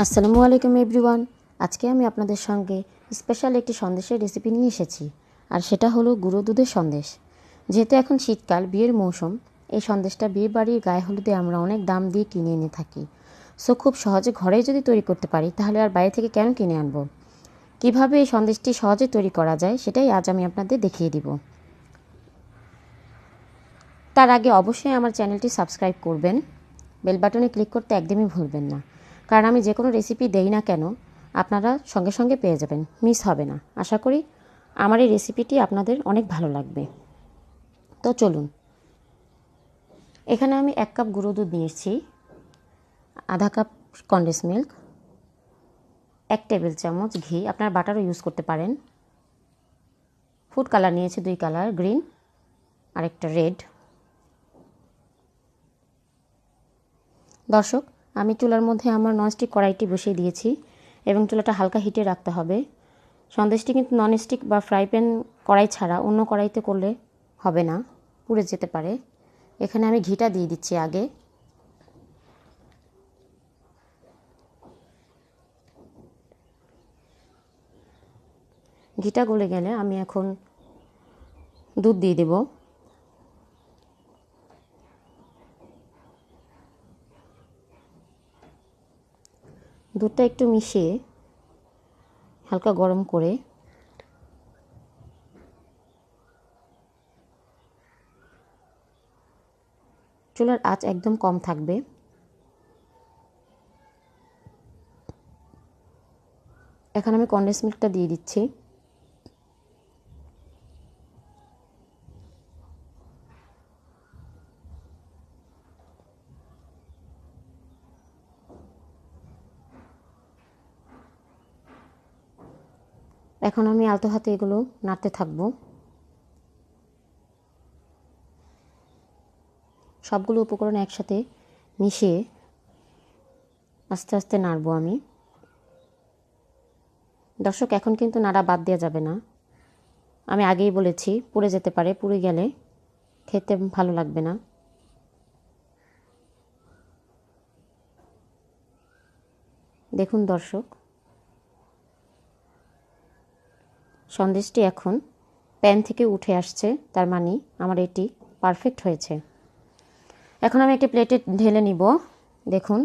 আসসালামু আলাইকুম এভরিওয়ান। আজকে আমি আপনাদের সঙ্গে স্পেশাল একটি সন্দেশের রেসিপি নিয়ে এসেছি, আর সেটা হলো গুঁড়ো দুধের সন্দেশ। যেহেতু এখন শীতকাল, বিয়ের মৌসুম, এই সন্দেশটা বিয়ে বাড়ির গায়ে হলুদে আমরা অনেক দাম দিয়ে কিনে এনে থাকি। সো খুব সহজে ঘরেই যদি তৈরি করতে পারি, তাহলে আর বাইরে থেকে কেন কিনে আনবো। কিভাবে এই সন্দেশটি সহজে তৈরি করা যায়, সেটাই আজ আমি আপনাদের দেখিয়ে দিব। তার আগে অবশ্যই আমার চ্যানেলটি সাবস্ক্রাইব করবেন, বেল বাটনে ক্লিক করতে একদমই ভুলবেন না, কারণ আমি যে কোনো রেসিপি দেই না কেন আপনারা সঙ্গে সঙ্গে পেয়ে যাবেন, মিস হবে না। আশা করি আমার এই রেসিপিটি আপনাদের অনেক ভালো লাগবে। তো চলুন, এখানে আমি 1 কাপ গুঁড়ো দুধ নিয়েছি, আধা কাপ কনডেন্স মিল্ক, 1 টেবিল চামচ ঘি, আপনারা বাটারও ইউজ করতে পারেন। ফুড কালার নিয়েছি 2 কালার, গ্রিন আর একটা রেড। দর্শক, আমি চুলার মধ্যে আমার ননস্টিক কড়াইটি বসিয়ে দিয়েছি এবং চুলাটা হালকা হিটে রাখতে হবে। সন্দেশটি কিন্তু ননস্টিক বা ফ্রাই প্যান কড়াই ছাড়া অন্য কড়াইতে করলে হবে না, পুড়ে যেতে পারে। এখানে আমি ঘিটা দিয়ে দিচ্ছি আগে। ঘিটা গলে গেলে আমি এখন দুধ দিয়ে দেব। দুধটা একটু মিশিয়ে হালকা গরম করে চুলার আঁচ একদম কম থাকবে। এখন আমি কনডেন্স মিল্কটা দিয়ে দিচ্ছি। এখন আমি আলতো হাতে এগুলো নাড়তে থাকবো। সবগুলো উপকরণ একসাথে মিশিয়ে আস্তে আস্তে নাড়বো আমি। দর্শক, এখন কিন্তু নাড়া বাদ দেওয়া যাবে না। আমি আগেই বলেছি পুড়ে যেতে পারে, পুড়ে গেলে খেতে ভালো লাগবে না। দেখুন দর্শক, সন্দেশটি এখন প্যান থেকে উঠে আসছে, তার মানে আমার এটি পারফেক্ট হয়েছে। এখন আমি একটি প্লেটে ঢেলে নিব। দেখুন,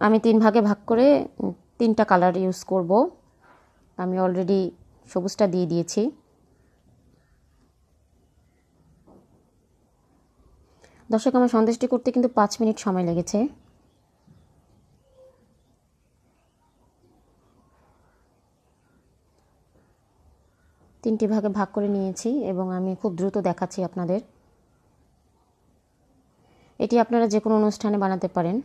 আমি 3 ভাগে ভাগ করে 3টা কালার ইউজ করব। আমি অলরেডি সবুজটা দিয়ে দিয়েছি। দর্শক, আমার সন্দেশটি করতে কিন্তু 5 মিনিট সময় লেগেছে। তিনটি ভাগে ভাগ করে নিয়েছি এবং আমি খুব দ্রুত দেখাচ্ছি আপনাদের। এটি আপনারা যে কোনো অনুষ্ঠানে বানাতে পারেন।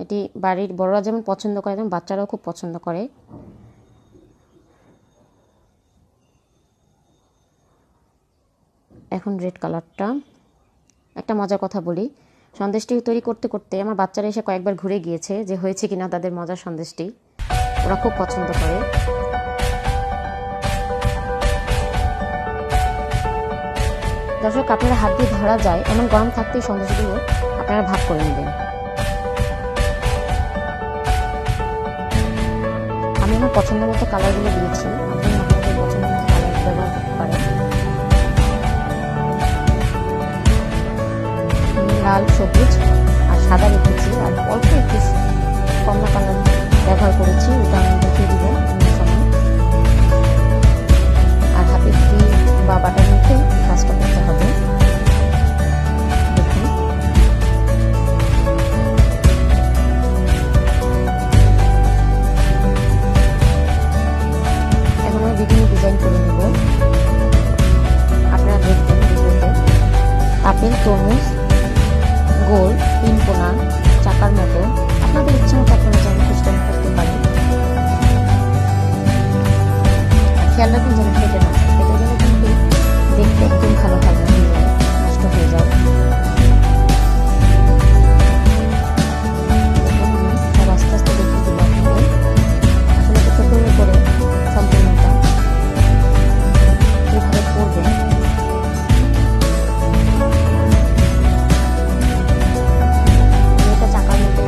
এটি বাড়ির বড়রা যেমন পছন্দ করে, তেমন বাচ্চারাও খুব পছন্দ করে। এখন রেড কালারটা। একটা মজার কথা বলি, সন্দেশটি তৈরি করতে করতে আমার বাচ্চারা এসে কয়েকবার ঘুরে গিয়েছে যে হয়েছে কিনা তাদের মজার সন্দেশটি। ওরা খুব পছন্দ করে। দর্শক, আপনারা হাত দিয়ে ধরা যায় এমন গরম থাকতেই সন্দেশগুলো আপনারা ভাগ করে নেবেন। আমি আমার পছন্দ মতো কালারগুলো দিয়েছি, আপনি আপনাদের পছন্দ মতো কালার ব্যবহার করতে পারেন। লাল, সবুজ আর সাদা রেখেছি, আর অল্প একটু কমলা কালার ব্যবহার করেছি, ওটা আমি দেখিয়ে দিব সময়। আর হাতে ঘি বা বাটার মেখে কাজটা করতে হবে। দেখুন, এখন আমি বিভিন্ন ডিজাইন করে নেব। আপনারা দেখবেন ভিডিওতে আপেল, তরমুজ, গোল, 3 কোনা, চাকার মতো আপনাদের ইচ্ছা মতো আপনারা যেমন খুশি করতে পারেন। খেয়াল রাখুন যেন ফেটে না, ফেটে গেলে কিন্তু দেখতে একদম ভালো হয় না, নষ্ট হয়ে যায়। সব আস্তে আস্তে দেখতে দেবো আপনাদের। আসলে তো ছোট করে সম্পূর্ণটা কীভাবে করবেন। চাকার মতো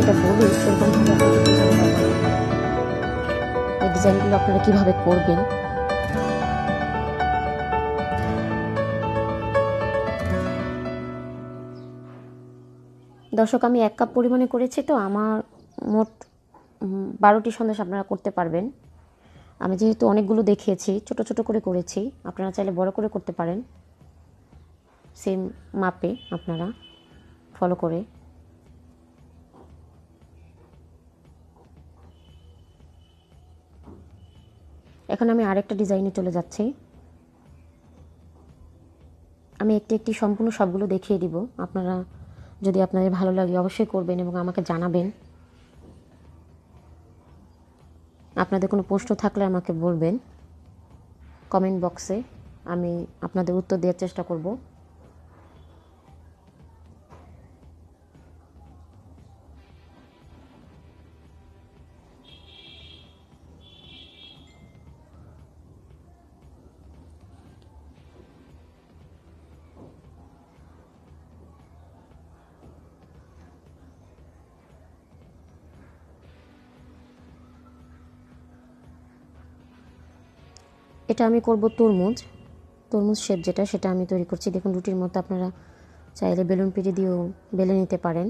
যেটা বলি সেরকমভাবে আপনাদের বোঝাতে পারবো না। এই ডিজাইনগুলো আপনারা কীভাবে করবেন। দর্শক, আমি 1 কাপ পরিমাণে করেছি, তো আমার মোট 12টি সন্দেশ আপনারা করতে পারবেন। আমি যেহেতু অনেকগুলো দেখিয়েছি, ছোট ছোট করে করেছি, আপনারা চাইলে বড় করে করতে পারেন, সেম মাপে আপনারা ফলো করে। এখন আমি আরেকটা ডিজাইনে চলে যাচ্ছি। আমি একটি একটি সম্পূর্ণ সবগুলো দেখিয়ে দিব। আপনারা যদি আপনাদের ভালো লাগে অবশ্যই করবেন এবং আমাকে জানাবেন। আপনাদের কোনো প্রশ্ন থাকলে আমাকে বলবেন কমেন্ট বক্সে, আমি আপনাদের উত্তর দেওয়ার চেষ্টা করব। এটা আমি করব তরমুজ শেপ যেটা, সেটা আমি তৈরি করছি। দেখুন রুটির মতো, আপনারা চাইলে বেলুন পিড়ি দিয়েও বেলে নিতে পারেন।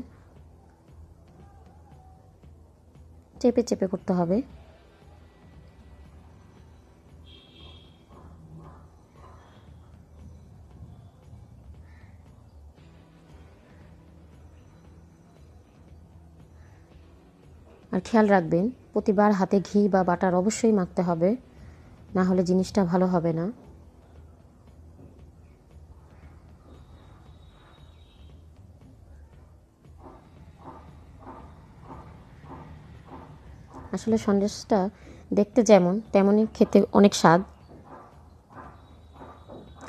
চেপে চেপে করতে হবে। আর খেয়াল রাখবেন, প্রতিবার হাতে ঘি বা বাটার অবশ্যই মাখতে হবে, না হলে জিনিসটা ভালো হবে না। আসলে সন্দেশটা দেখতে যেমন তেমনই খেতে অনেক স্বাদ।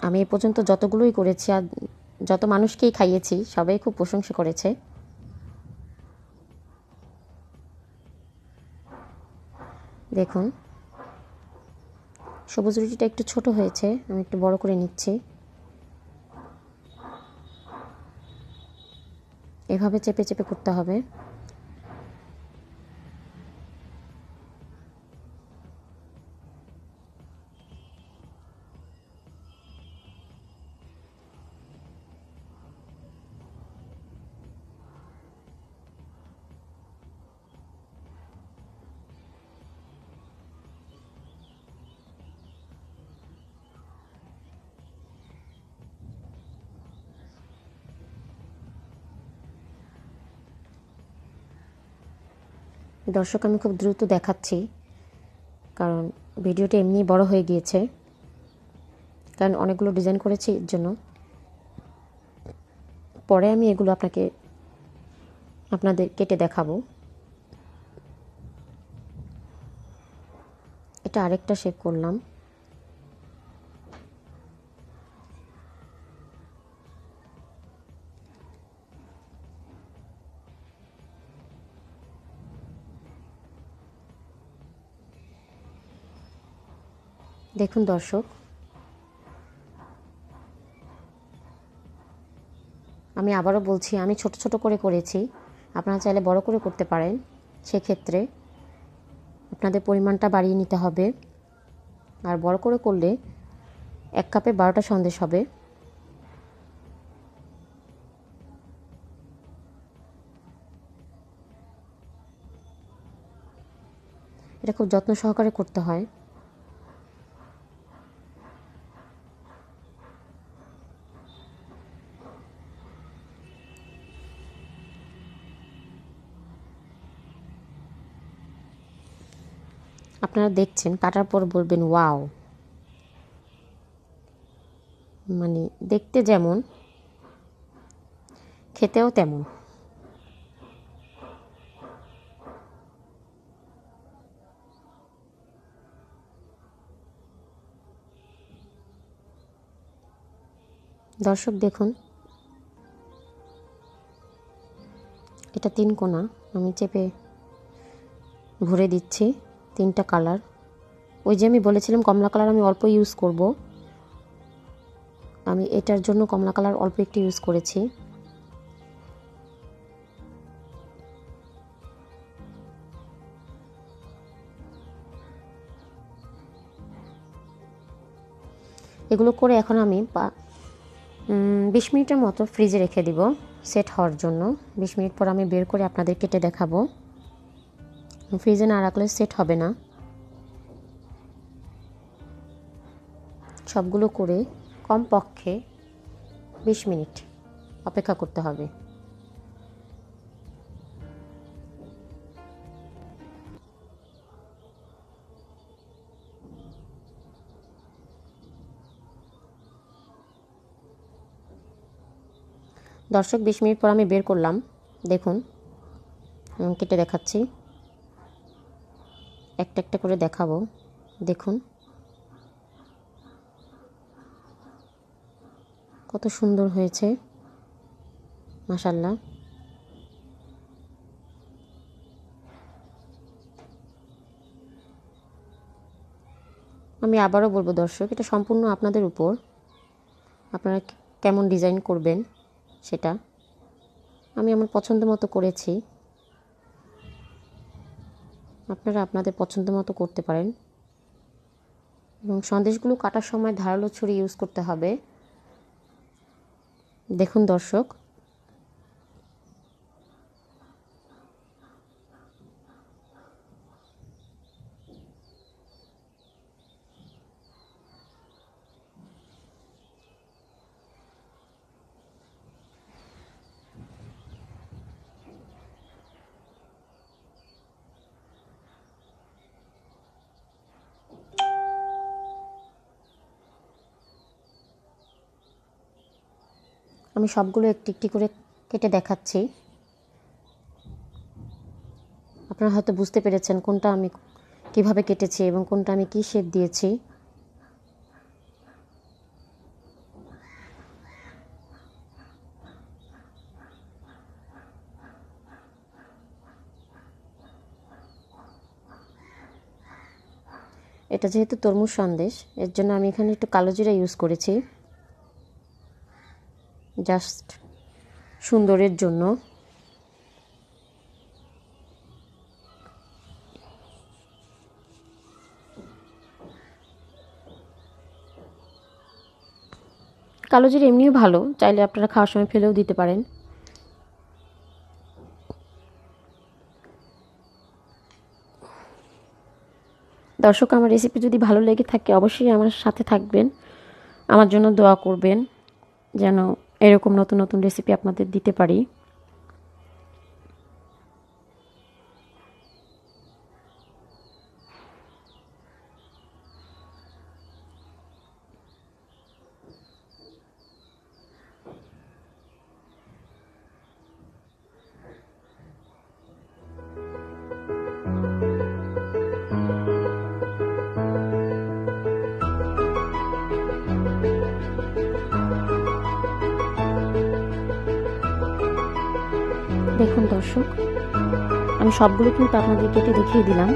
আমি এ পর্যন্ত যতগুলোই করেছি আর যত মানুষকেই খাইয়েছি সবাই খুব প্রশংসা করেছে। দেখুন সবুজ রুটিটা একটু ছোট হয়েছে, আমি একটু বড় করে নিচ্ছি। এভাবে চেপে চেপে করতে হবে। দর্শক, আমি খুব দ্রুত দেখাচ্ছি কারণ ভিডিওটা এমনি বড় হয়ে গিয়েছে, কারণ অনেকগুলো ডিজাইন করেছি এর জন্য। পরে আমি এগুলো আপনাদের কেটে দেখাবো। এটা আরেকটা শেপ করলাম। দেখুন দর্শক, আমি আবারও বলছি, আমি ছোট ছোট করে করেছি, আপনারা চাইলে বড় করে করতে পারেন। সেক্ষেত্রে আপনাদের পরিমাণটা বাড়িয়ে নিতে হবে। আর বড় করে করলে 1 কাপে 12টা সন্দেশ হবে। এটা খুব যত্ন সহকারে করতে হয়। আপনারা দেখছেন, কাটার পর বলবেন ওয়াও, মানে দেখতে যেমন খেতেও তেমন। দর্শক দেখুন, এটা 3 কোণা, আমি চেপে ভরে দিচ্ছি 3টা কালার। ওই যে আমি বলেছিলাম কমলা কালার আমি অল্প ইউজ করব, আমি এটার জন্য কমলা কালার অল্প একটু ইউজ করেছি। এগুলো করে এখন আমি 20 মিনিটের মতো ফ্রিজে রেখে দিব সেট হওয়ার জন্য। 20 মিনিট পর আমি বের করে আপনাদের কেটে দেখাবো। ফ্রিজে না রাখলে সেট হবে না। সবগুলো করে কমপক্ষে 20 মিনিট অপেক্ষা করতে হবে। দর্শক 20 মিনিট পর আমি বের করলাম, দেখুন কেটে দেখাচ্ছি, একটা একটা করে দেখাবো। দেখুন কত সুন্দর হয়েছে, মাশাআল্লাহ। আমি আবারও বলবো দর্শক, এটা সম্পূর্ণ আপনাদের উপর, আপনারা কেমন ডিজাইন করবেন সেটা। আমি আমার পছন্দ মতো করেছি, আপনারা আপনাদের পছন্দ মতো করতে পারেন। এবং সন্দেশগুলো কাটার সময় ধারালো ছুরি ইউজ করতে হবে। দেখুন দর্শক, আমি সবগুলো একটি একটি করে কেটে দেখাচ্ছি। আপনারা হয়তো বুঝতে পেরেছেন কোনটা আমি কিভাবে কেটেছি এবং কোনটা আমি কি শেপ দিয়েছি। এটা যেহেতু তরমুজ সন্দেশ, এর জন্য আমি এখানে একটু কালো জিরা ইউজ করেছি, জাস্ট সুন্দরের জন্য। কালো জিরা এমনিও ভালো, চাইলে আপনারা খাওয়ার সময় ফেলেও দিতে পারেন। দর্শক, আমার রেসিপি যদি ভালো লেগে থাকে অবশ্যই আমার সাথে থাকবেন, আমার জন্য দোয়া করবেন যেন এরকম নতুন নতুন রেসিপি আপনাদের দিতে পারি। দেখুন দর্শক, আমি সবগুলো কিন্তু আপনাদের কেটে দেখিয়ে দিলাম।